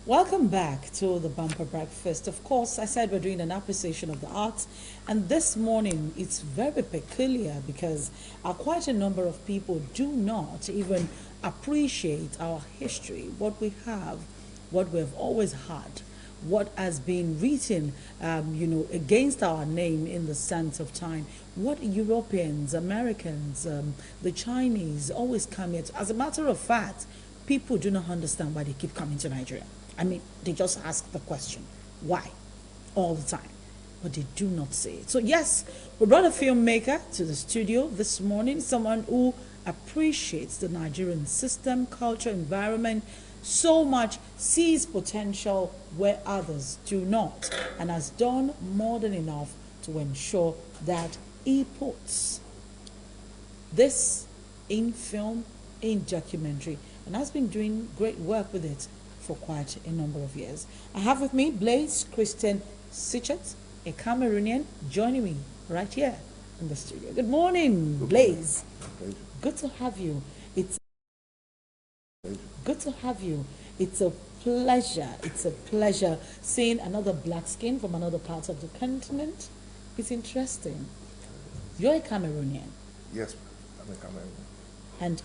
Welcome back to the Bumper Breakfast. Of course, I said we're doing an appreciation of the arts, and this morning it's very peculiar because quite a number of people do not even appreciate our history, what we have, what we've always had, what has been written, against our name in the sense of time, what Europeans, Americans, the Chinese always come here to. As a matter of fact, people do not understand why they keep coming to Nigeria. I mean, they just ask the question, why? All the time. But they do not say it. So yes, we brought a filmmaker to the studio this morning, someone who appreciates the Nigerian system, culture, environment so much, sees potential where others do not, and has done more than enough to ensure that he puts this in film, in documentary, and has been doing great work with it for quite a number of years. I have with me Blaise Christian Sitchet, a Cameroonian, joining me right here in the studio. Good morning, Blaise. Good to have you. It's good to have you. It's a pleasure. It's a pleasure seeing another black skin from another part of the continent. It's interesting. You're a Cameroonian. Yes, I'm a Cameroonian. And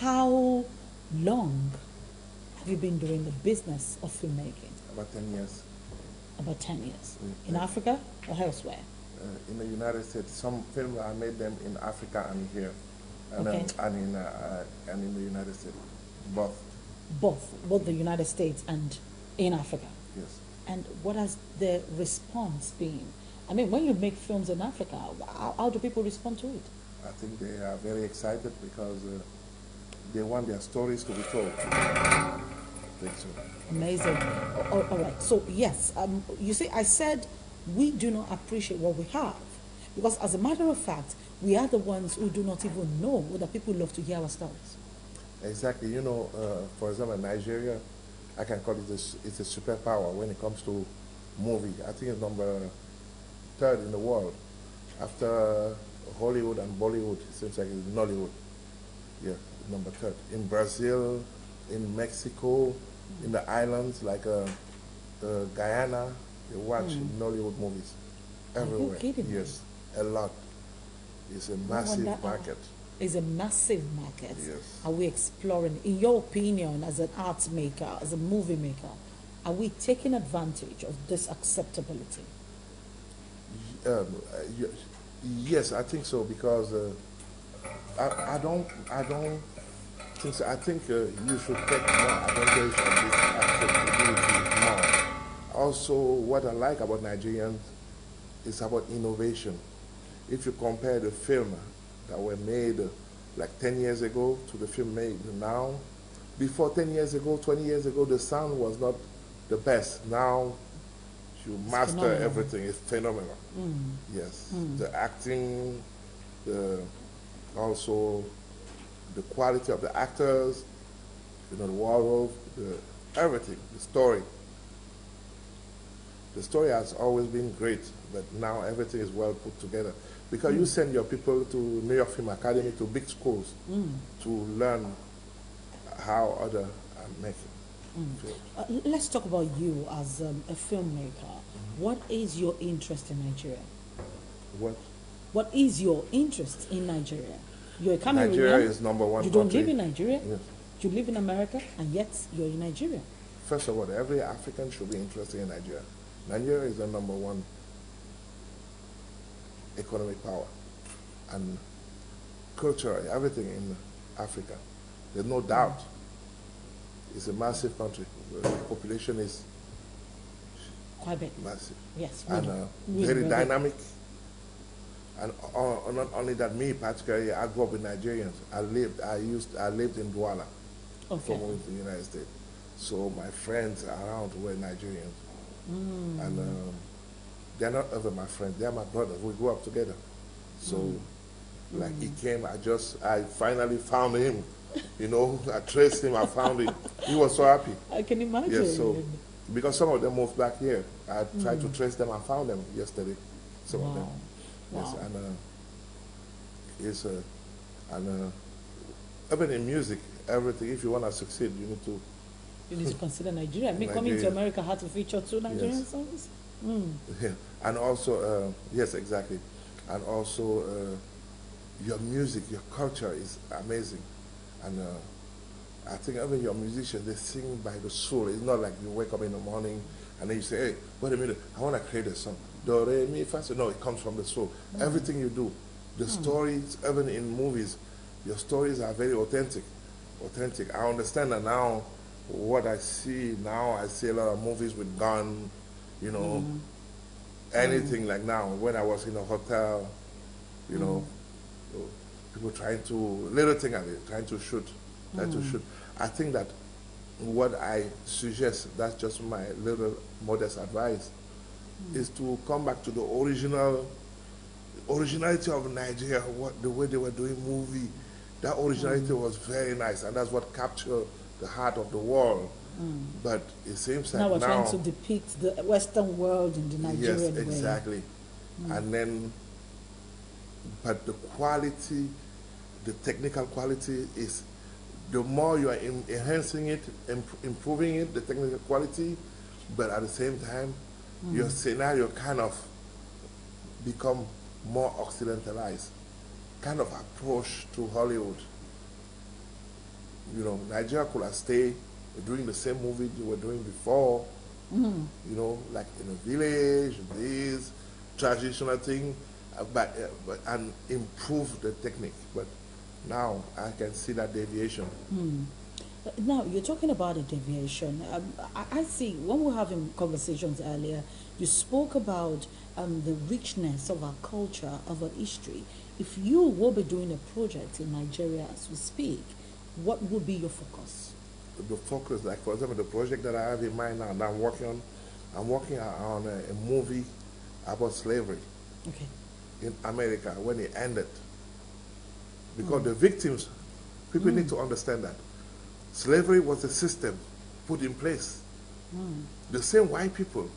how long have you been doing the business of filmmaking? About 10 years. About 10 years. In Africa or elsewhere? In the United States. Some films I made them in Africa and here, and Okay. and in the United States, both. Both the United States and in Africa. Yes. And what has the response been? I mean, when you make films in Africa, how do people respond to it? I think they are very excited because they want their stories to be told. I think so. Amazing. All right. So yes, you see, I said we do not appreciate what we have, because as a matter of fact, we are the ones who do not even know that people love to hear our stories. Exactly. You know, for example, Nigeria, I can call it it's a superpower when it comes to movie. I think it's number 3rd in the world after Hollywood and Bollywood. It seems like it's Nollywood. Yeah, number 3rd. In Brazil, in Mexico, in the islands like Guyana, they watch Nollywood movies everywhere. Are you kidding me? Yes, a lot. It's a massive market. It's a massive market. Yes. Are we exploring, in your opinion, as an art maker, as a movie maker, are we taking advantage of this acceptability? Yes, I think so, because I don't think so. I think you should take more advantage of this acceptability more. Also, what I like about Nigerians is about innovation. If you compare the film that were made like 10 years ago to the film made now, before 10 years ago, 20 years ago, the sound was not the best. Now, you master phenomenal. everything. It's phenomenal. Yes. The acting, also the quality of the actors, the wardrobe, everything, the story. The story has always been great, but now everything is well put together. Because you send your people to New York Film Academy, to big schools, to learn how others are making films. Let's talk about you as a filmmaker. What is your interest in Nigeria? What is your interest in Nigeria? You're a Cameroonian. Nigeria is number one You don't country. live in Nigeria. Yes. You live in America, and yet you're in Nigeria. First of all, every African should be interested in Nigeria. Nigeria is the number one economic power and culturally, everything in Africa. There's no doubt. It's a massive country. The population is Quite big. massive. Yes. And very dynamic. And not only that, me particularly, I grew up with Nigerians. I lived in Douala before moving to the United States. So my friends around were Nigerians. And they're not ever my friends, they're my brothers. We grew up together. So like he came, I finally found him. I traced him, I found him. He was so happy. I can imagine. Yes, so because some of them moved back here. I tried to trace them, I found them yesterday. Some of them. Yes, and even in music, everything, if you want to succeed, you need to You need to consider Nigeria. Me coming to Nigeria. America had to feature 2 Nigerian Yes. songs. Yeah. And also, yes, exactly. And also, your music, your culture is amazing. And I think even your musicians, they sing by the soul. It's not like you wake up in the morning and then you say, hey, wait a minute, I want to create a song. Do, re, mi, fa, so. No, it comes from the soul. Everything you do, the stories, even in movies, your stories are very authentic. Authentic. I understand that now. What I see now, I see a lot of movies with gun, you know, anything like now. When I was in a hotel, you know, people trying to, little thing at it, trying to shoot. I think that what I suggest, that's just my little modest advice, is to come back to the originality of Nigeria, the way they were doing movie. That originality was very nice, and that's what captured the heart of the world. But it seems like Now we're now, trying to depict the Western world in the Nigerian yes, way. exactly. And then, but the quality, the technical quality is, the more you are enhancing it, improving it, the technical quality, but at the same time, your scenario kind of become more occidentalized, kind of approach to Hollywood. You know, Nigeria could have stayed doing the same movie they were doing before, you know, like in a village, this traditional thing, and improve the technique. But now I can see that deviation. Now, you're talking about a deviation. I see when we were having conversations earlier, you spoke about the richness of our culture, of our history. If you will be doing a project in Nigeria as we speak, what would be your focus? The focus, like for example, the project that I have in mind now, and I'm working on a movie about slavery Okay. in America when it ended. Because the victims, people need to understand that slavery was a system put in place. The same white people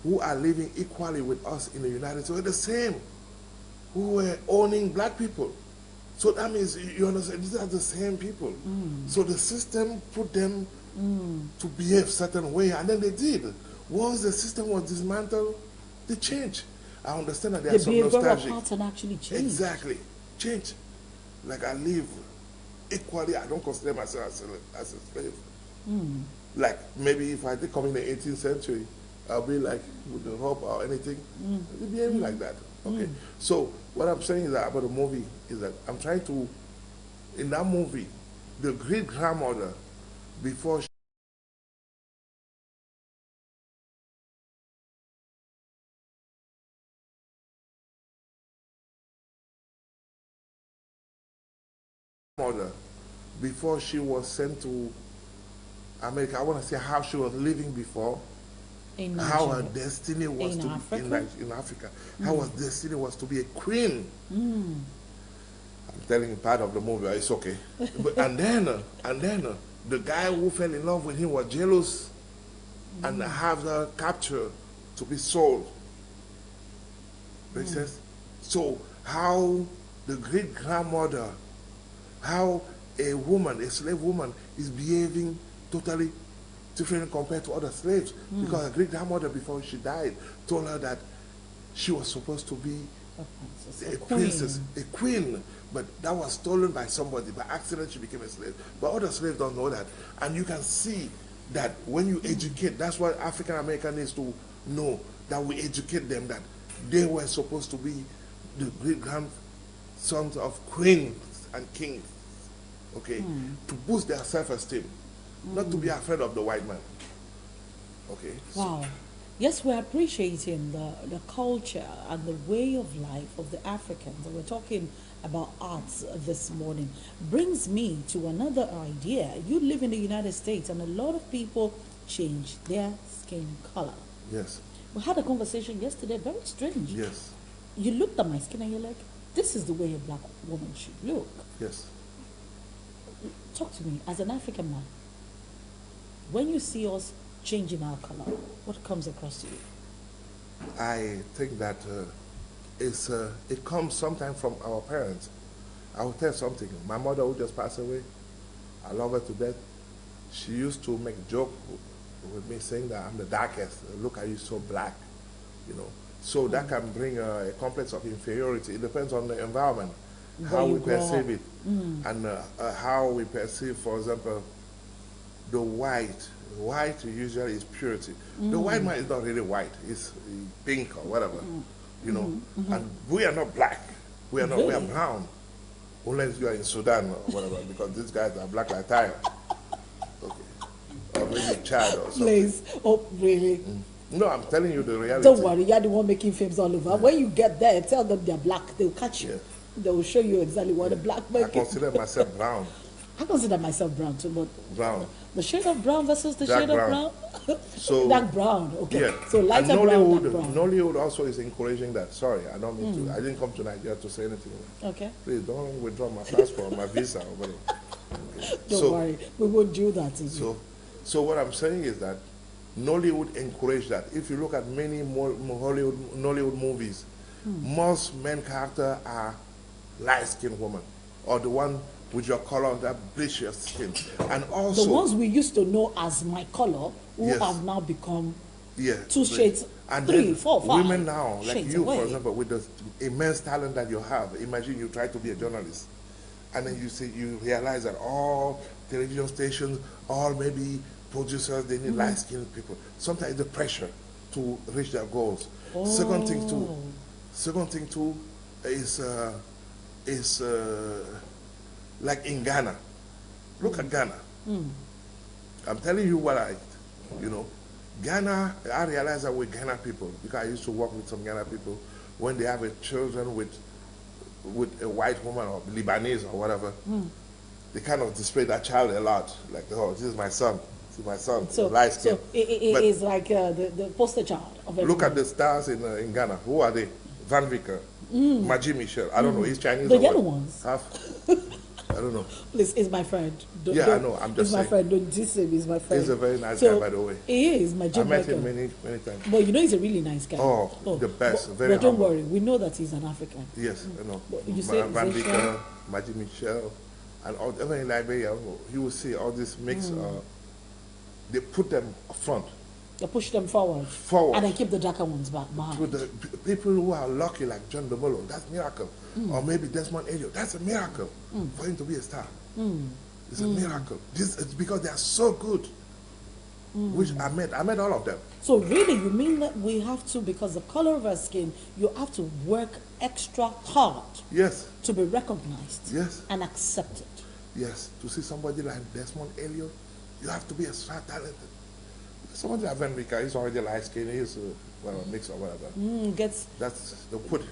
who are living equally with us in the United States were the same who were owning black people. So that means, you understand, these are the same people. So the system put them to behave a certain way, and then they did. Once the system was dismantled, they changed. I understand that The there's some behavioral nostalgic. pattern actually changed. Exactly. Change. Like I live equally, I don't consider myself as a slave. Like maybe if I did come in the 18th century, I'll be like with the rope or anything. I'll be behaving like that. Okay. So what I'm saying is that about the movie is that I'm trying to, in that movie, the great grandmother, before she mother, before she was sent to America, I want to say how she was living before, In how her Nigeria. destiny was In to Africa? in Africa, how her destiny was to be a queen. I'm telling you part of the movie, it's okay. But, and then the guy who fell in love with him was jealous and have her captured to be sold. Makes sense? So how the great grandmother, how a woman, a slave woman, is behaving totally different compared to other slaves. Because her great grandmother, before she died, told her that she was supposed to be A princess, a princess, a queen, but that was stolen by somebody. By accident, she became a slave. But other slaves don't know that. And you can see that when you educate, that's what African American needs to know, that we educate them that they were supposed to be the great grandsons of queens and kings, okay, to boost their self-esteem, not to be afraid of the white man, okay. Wow. Yes, we're appreciating the culture and the way of life of the Africans. And we're talking about arts this morning. Brings me to another idea. You live in the United States, and a lot of people change their skin color. Yes, We had a conversation yesterday, very strange. yes, You looked at my skin and you're like, this is the way a black woman should look. yes. Talk to me, as an African man, when you see us changing our color, what comes across to you? I think that it comes sometimes from our parents. I will tell you something. My mother, who just passed away, I love her to death. she used to make a joke with me saying that I'm the darkest. Look at you, so black, you know. So that can bring a complex of inferiority. It depends on the environment, how we perceive it, and how we perceive, for example, the white. White usually is purity. The white man is not really white; it's pink or whatever, you know. And we are not black. We are not. We are brown. Unless you are in Sudan or whatever, because these guys are black like tire. Okay, or maybe Chad or something. Blaise, oh really? No, I'm telling you the reality. Don't worry, you're the one making films all over. When you get there, tell them they're black. They'll catch you. Yeah. They will show you exactly what a black man I consider myself brown. I consider myself brown too, but Brown. the shade of brown versus the Dark shade brown. of brown. So dark brown, okay. Yeah. So lighter and brown, Nollywood, dark brown. Nollywood also is encouraging that. Sorry, I don't mean to. I didn't come to Nigeria to say anything. Okay. Please don't withdraw my passport, my visa, or whatever. Okay. Don't worry, we won't do that to you. So what I'm saying is that Nollywood encourage that. If you look at many Nollywood movies, most main characters are light-skinned women, or the one with your color that bleach your skin. And also the ones we used to know as my color, who Yes. have now become yeah, two shades, and 3, then 4, 5 women now, like shades you, away. for example, with the immense talent that you have. Imagine you try to be a journalist, and then you realize that all television stations, all maybe producers, they need light-skinned people. Sometimes the pressure to reach their goals. Second thing too is like in Ghana. Look at Ghana. I'm telling you Ghana, I realize that with Ghana people, because I used to work with some Ghana people, when they have a children with a white woman or Lebanese or whatever, they kind of display that child a lot. Like, oh, this is my son. This is my son. So, light skin. so it is like the poster child of everyone. Look at the stars in Ghana. Who are they? Van Vicker, Maji Michel. I don't know. He's Chinese. The or yellow what? ones. Half. I don't know. This is my friend. I know. I'm just He's my saying. friend. Don't diss him. He's my friend. He's a very nice So, guy, by the way. He is my I gym met worker. him many times. But you know he's a really nice guy. Oh, the best. But, Very but don't humble. worry, we know that he's an African. Yes, I know. But you say Van Zesha? Vicker, Maji Michel, and all, even in Liberia, you will see all this mix. They put them front. They push them forward. Forward. And then keep the darker ones back behind. To the people who are lucky, like John DeMolo, that's a miracle. Or maybe Desmond Elliot, that's a miracle for him to be a star. It's a miracle. It's because they are so good. Which I met all of them. So really, you mean that we have to, because the color of our skin, you have to work extra hard Yes, to be recognized yes, and accepted. yes. To see somebody like Desmond Elliot, you have to be a star talented. Somebody like Van Vicker, he's already light skinned, he's a mix or whatever. Gets That's the put.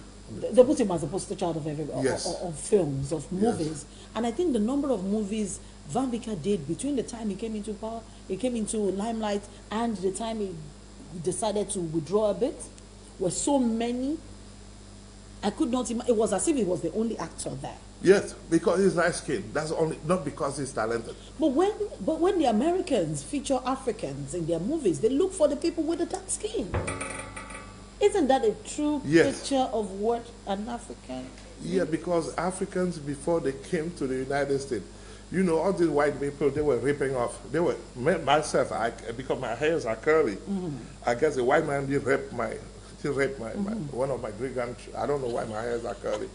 they put him as a poster child of every Yes. of films, of movies. And I think the number of movies Van Vicker did between the time he came into power, he came into limelight, and the time he decided to withdraw a bit, were so many. I could not imagine. It was as if he was the only actor there. Yes, because he's light skinned. That's only not because he's talented. But when the Americans feature Africans in their movies, they look for the people with the dark skin. Isn't that a true Yes. picture of what an African? Yeah, because Africans before they came to the United States, all these white people, they were ripping off. They were myself. Because my hairs are curly. I guess a white man did rape my one of my great grandchildren. I don't know why my hairs are curly.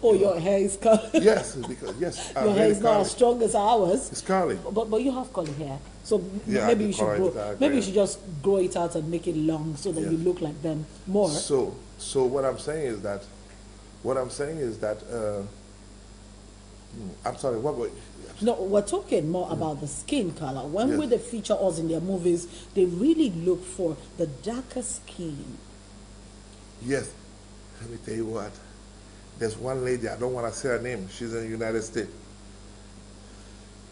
Oh, your hair is curly. Yes, because I'm Your hair really is not curly. as strong as ours. It's curly. But you have curly hair, so Yeah, maybe I you can should color grow. it out, Maybe you yeah. should just grow it out and make it long so that Yeah. you look like them more. So what I'm saying is that, I'm sorry. What? No, we're talking more about the skin color. When Yes. they feature us in their movies, they really look for the darker skin. Yes. Let me tell you what. There's one lady, I don't want to say her name, she's in the United States.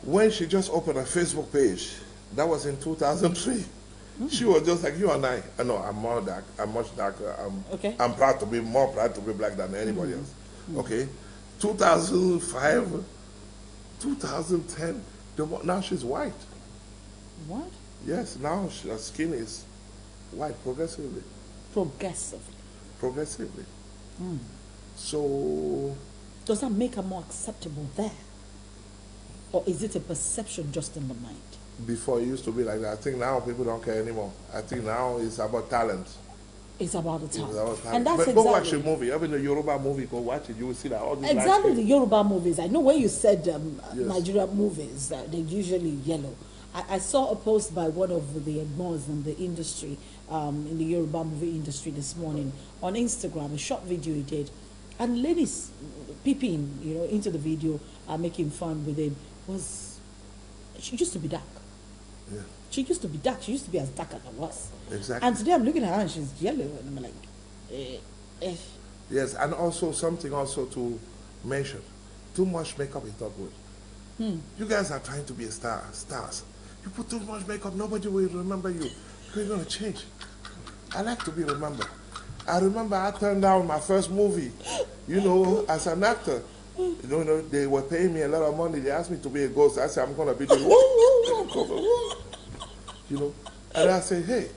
When she just opened a Facebook page, that was in 2003, she was just like you and I. I know I'm more dark, I'm much darker. Okay. I'm more proud to be black than anybody else. Okay. 2005, 2010, now she's white. What? Yes, now her skin is white progressively. Progressively. So, Does that make her more acceptable there? Or is it a perception just in the mind? before it used to be like that. I think now people don't care anymore. I think now it's about talent. It's about the It's talent. about talent. And that's But exactly. go watch a movie. Even the Yoruba movie, go watch it. You will see that all these Exactly, the landscapes. Yoruba movies. I know when you said Yes. Nigerian movies, they're usually yellow. I saw a post by one of the admires in the industry, in the Yoruba movie industry this morning on Instagram, a short video he did. And ladies peeping, into the video, making fun with him, she used to be dark. Yeah. She used to be dark. She used to be as dark as I was. Exactly. And today I'm looking at her and she's yellow. And I'm like, Yes, and also something also to mention. Too much makeup is not good. You guys are trying to be stars. You put too much makeup, nobody will remember you. You're going to change. I like to be remembered. I remember I turned down my first movie, as an actor. They were paying me a lot of money. They asked me to be a ghost. I said, I'm going to be doing, And I said, hey,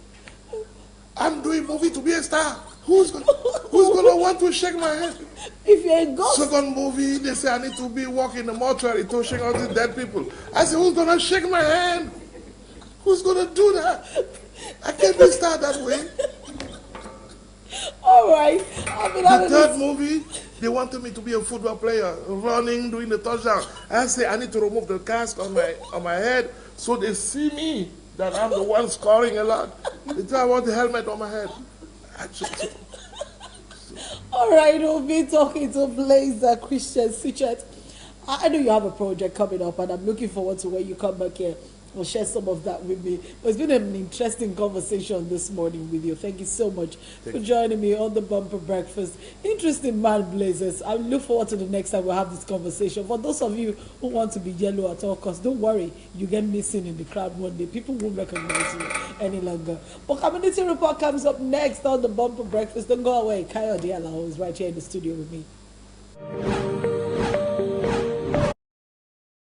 I'm doing movie to be a star. Who's gonna want to shake my hand? if you're a ghost. Second movie, they say I need to be walking in the mortuary to shake all these dead people. I said, who's gonna shake my hand? Who's gonna do that? I can't be star that way. All right. The third movie, they wanted me to be a football player, running, doing the touchdown. I say I need to remove the cast on my head so they see me that I'm the one scoring a lot. They say I want the helmet on my head. All right, we'll be talking to Blaise Christian Sitchet. I know you have a project coming up, and I'm looking forward to when you come back here. We'll share some of that with me. But it's been an interesting conversation this morning with you. Thank you so much for joining me on the Bumper Breakfast. Interesting man, Blaise. I look forward to the next time we'll have this conversation. For those of you who want to be yellow at all costs, don't worry. You get missing in the crowd one day. People won't recognize you any longer. But Community Report comes up next on the Bumper Breakfast. Don't go away. Kayo Diallo is right here in the studio with me.